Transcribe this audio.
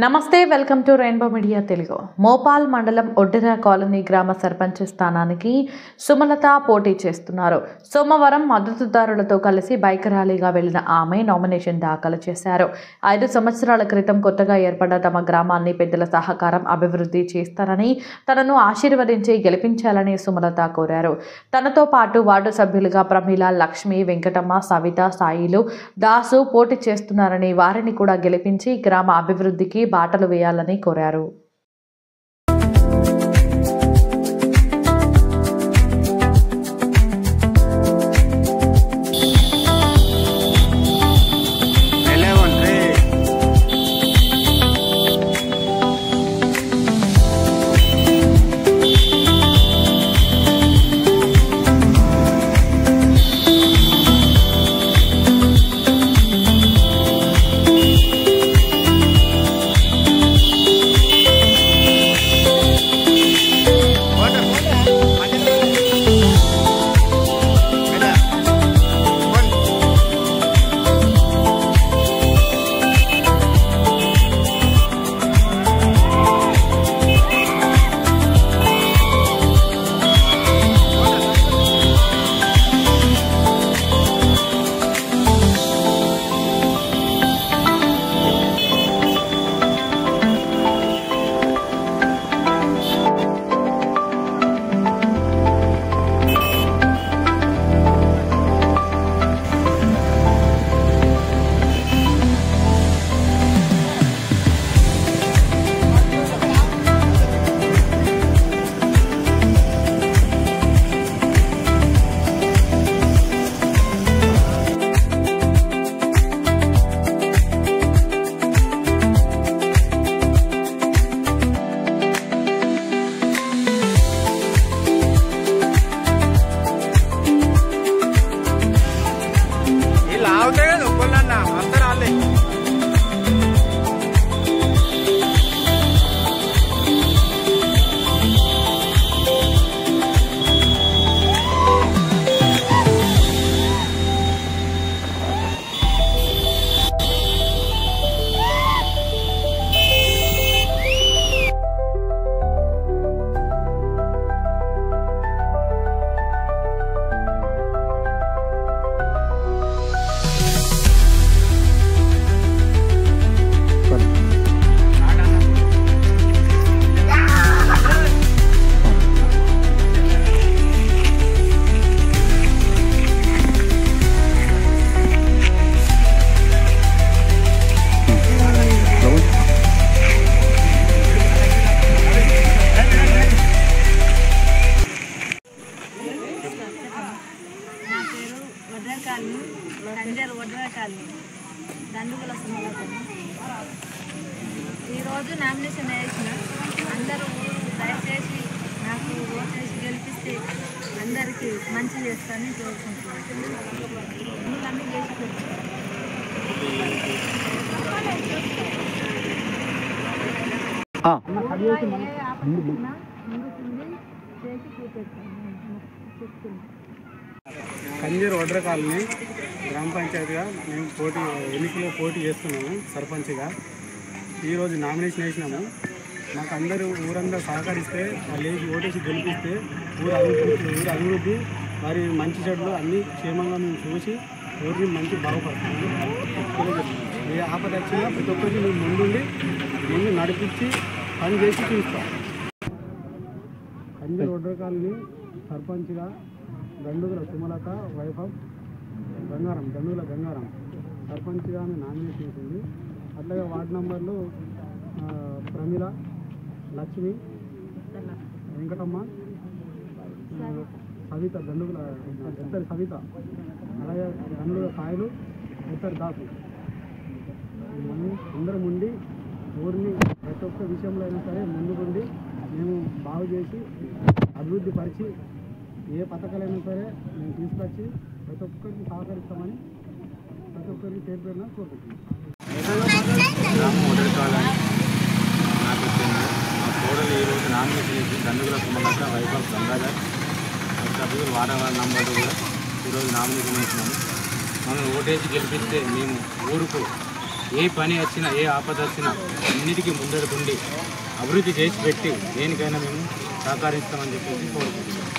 నమస్తే welcome to rainbow media Telugu. Mopal మండలం Oddera colony గ్రామ సర్పంచ్ స్థానానికి సుమలత పోటీ చేస్తున్నారు. సోమవారం మద్దతుదారులతో కలిసి బైక్ ర్యాలీగా వెళ్లిన ఆమె నామినేషన్ దాఖలు చేశారు. 5 సంవత్సరాల క్రితం కొత్తగా ఏర్పడ్డ తమ గ్రామాన్ని పెద్దల సహకారం అభివృద్ధి చేస్తారని, తనను ఆశీర్వదించి గెలిపించాలని సుమలత కోరారు. తనతో పాటు వార్డు సభ్యులుగా ప్రమీల, లక్ష్మి, వెంకటమ్మ, సవిత, సాయిలు, దాసు పోటీ చేస్తున్నారని, వారిని కూడా గెలిపించి గ్రామ అభివృద్ధికి బాటలు వేయాలని కోరారు. ఈరోజు నామినేషన్ వేసిన అందరూ దయచేసి నాకు ఓటేసి గెలిపిస్తే అందరికీ మంచి చేస్తానని కోరుకుంటున్నాను. అన్నీ చేసి కంజీర్ ఒడ్ర కాలనీ గ్రామ పంచాయతీగా మేము ఎన్నికలో పోటీ చేస్తున్నాము సర్పంచ్గా. ఈరోజు నామినేషన్ వేసినాము. మాకు ఊరందరూ సహకరిస్తే, వాళ్ళు ఓటేసి గెలిపిస్తే ఊరు అభివృద్ధి మరి మంచి చెడులు అన్నీ క్షేమంగా మేము చూసి ఊరిని మంచి బాగుపడుతున్నాము. ఏ ఆపద వచ్చినా ప్రతి ఒక్కరికి మేము ముందు నడిపించి పని చేసి చూస్తాం. కంజీర్ ఒడ్ర కాలనీ సర్పంచ్గా దండుగుల సుమలత, వైఫ్ ఆఫ్ దండుగుల గంగారం సర్పంచ్గా నామినేషన్ చేసింది. అట్లాగే వార్డు నంబర్లు ప్రమీల, లక్ష్మి, వెంకటమ్మ, సవిత, దండుగుల ఎత్తరి సవిత, అలాగే దండుగుల సాయిలు, ఎత్తరి దాసు అందరం ఉండి ఊరిని ప్రతి ఒక్క విషయంలో అయినా సరే ముందుకుండి మేము బాగు చేసి అభివృద్ధి పరిచి ఏ పథకాలైనా సరే మేము తీసుకొచ్చి ప్రతి ఒక్కరికి సహకరిస్తామని ప్రతి ఒక్కరికి పేరు కోరుకుంటున్నాం. మా కోడలు ఈరోజు నామినేషన్ చేసి దండుగుల సుమలత, వైఫ్ ఆఫ్ గంగాధర్ సభ్యులు వార్డు నంబర్లు కూడా ఈరోజు నామినేషన్ వేసినాము. మనం ఓటేసి గెలిపిస్తే మేము ఊరుకు ఏ పని వచ్చినా ఏ ఆపద వచ్చినా అన్నిటికీ ముందడుకుండి అభివృద్ధి చేసి పెట్టి దేనికైనా మేము సహకరిస్తామని చెప్పేసి కోరుకుంటున్నాం.